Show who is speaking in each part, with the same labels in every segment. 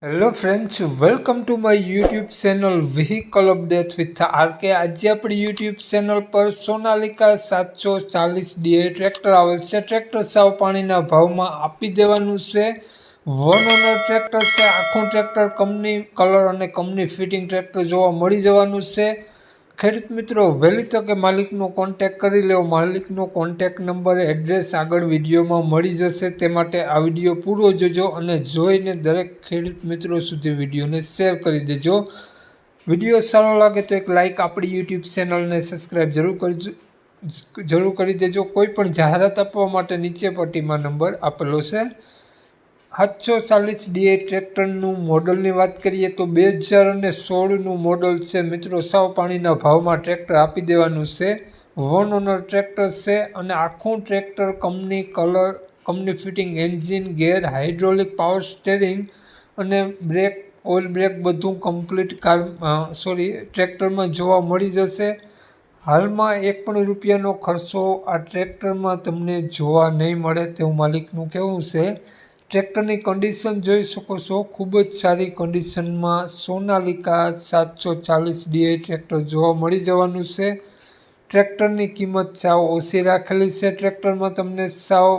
Speaker 1: Hello friends, welcome to my YouTube channel vehicle update with RK. આજે આપણી YouTube channel પર Sonalika 740 tractor આવેલ છે। ટ્રેક્ટર સાવ પાણીના ભાવમાં આપી દેવાનું છે। વન ઓનર ટ્રેક્ટર છે। આખું ટ્રેક્ટર કંપની કલર અને કંપની ફિટિંગ ટ્રેક્ટર જોવા મળી જવાનું છે। ખેડૂત મિત્રો, વહેલી તકે માલિકનો કોન્ટેક્ટ કરી લેવો। માલિકનો કોન્ટેક્ટ નંબર, એડ્રેસ આગળ વિડીયોમાં મળી જશે। તે માટે આ વિડીયો પૂરો જોજો અને જોઈને દરેક ખેડૂત મિત્રો સુધી વિડીયોને શેર કરી દેજો। વિડીયો સારો લાગે તો એક લાઇક, આપણી યુટ્યુબ ચેનલને સબસ્ક્રાઈબ જરૂર કરી દેજો। કોઈ પણ જાહેરાત આપવા માટે નીચે પટ્ટીમાં નંબર આપેલો છે। 740 ટ્રેક્ટરનું મોડલની વાત કરીએ તો 2016નું મોડલ છે મિત્રો। સાવ પાણીના ભાવમાં ટ્રેક્ટર આપી દેવાનું છે। વન ઓનર ટ્રેક્ટર છે અને આખું tractor company colour, company fitting, engine, gear, hydraulic, power steering અને બ્રેક, ઓઇલ બ્રેક બધું કમ્પ્લીટ ટ્રેક્ટરમાં જોવા મળી જશે। હાલમાં એક પણ રૂપિયાનો ખર્ચો આ ટ્રેક્ટરમાં તમને જોવા નહીં મળે તેવું માલિકનું કહેવું છે। ટ્રેક્ટરની કન્ડિશન જોઈ શકો છો, ખૂબ જ સારી કન્ડિશનમાં સોનાલિકા 740 ટ્રેક્ટર જોવા મળી જવાનું છે। ટ્રેક્ટરની કિંમત સાવ ઓછી રાખેલી છે। ટ્રેક્ટરમાં તમને સાવ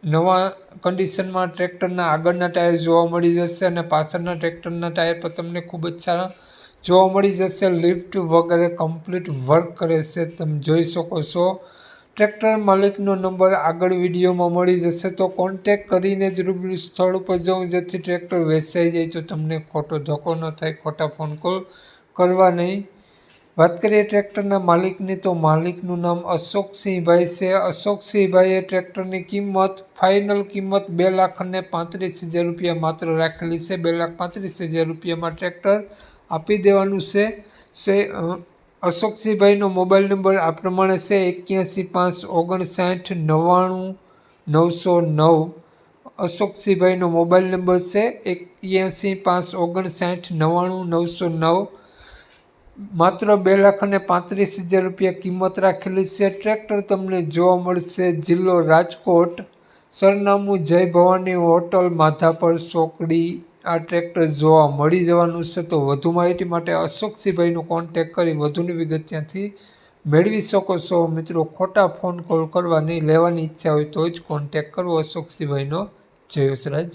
Speaker 1: નવા કન્ડિશનમાં ટ્રેક્ટરના આગળના ટાયર જોવા મળી જશે અને પાછળના ટ્રેક્ટરના ટાયર પર તમને ખૂબ જ સારા જોવા મળી જશે। લિફ્ટ વગેરે કમ્પ્લીટ વર્ક કરે છે, તમે જોઈ શકો છો। ટ્રેક્ટર માલિકનો નંબર આગળ વિડીયોમાં મળી જશે, તો કોન્ટેક્ટ કરીને જ રૂબરૂ સ્થળ ઉપર જાઉં, જેથી ટ્રેક્ટર વેચાઈ જાય તો તમને ખોટો ધક્કો ન થાય, ખોટા ફોન કોલ કરવા નહીં। વાત કરીએ ટ્રેક્ટરના માલિકની, તો માલિકનું નામ અશોકસિંહભાઈ છે। અશોકસિંહભાઈએ ટ્રેક્ટરની કિંમત, ફાઇનલ કિંમત 2,35,000 રૂપિયા માત્ર રાખેલી છે। 2,35,000 રૂપિયામાં ટ્રેક્ટર આપી દેવાનું છે। અશોકસિંહભાઈનો મોબાઈલ નંબર આ પ્રમાણે છે: 81,559,9909। અશોકસિંહભાઈનો મોબાઈલ નંબર છે 81,559,9909। માત્ર 2,35,000 રૂપિયા કિંમત રાખેલી છે। ટ્રેક્ટર તમને જોવા મળશે જિલ્લો રાજકોટ, સરનામું જય ભવાની હોટલ, માધાપર ચોકડી આ ટ્રેક્ટર જોવા મળી જવાનું છે। તો વધુ માહિતી માટે અશોકસિંહભાઈનો કોન્ટેક્ટ કરી વધુની વિગત ત્યાંથી મેળવી શકો છો। મિત્રો, ખોટા ફોન કોલ કરવા નહીં, લેવાની ઈચ્છા હોય તો જ કોન્ટેક્ટ કરવો અશોકસિંહભાઈનો। જય વસરાજ।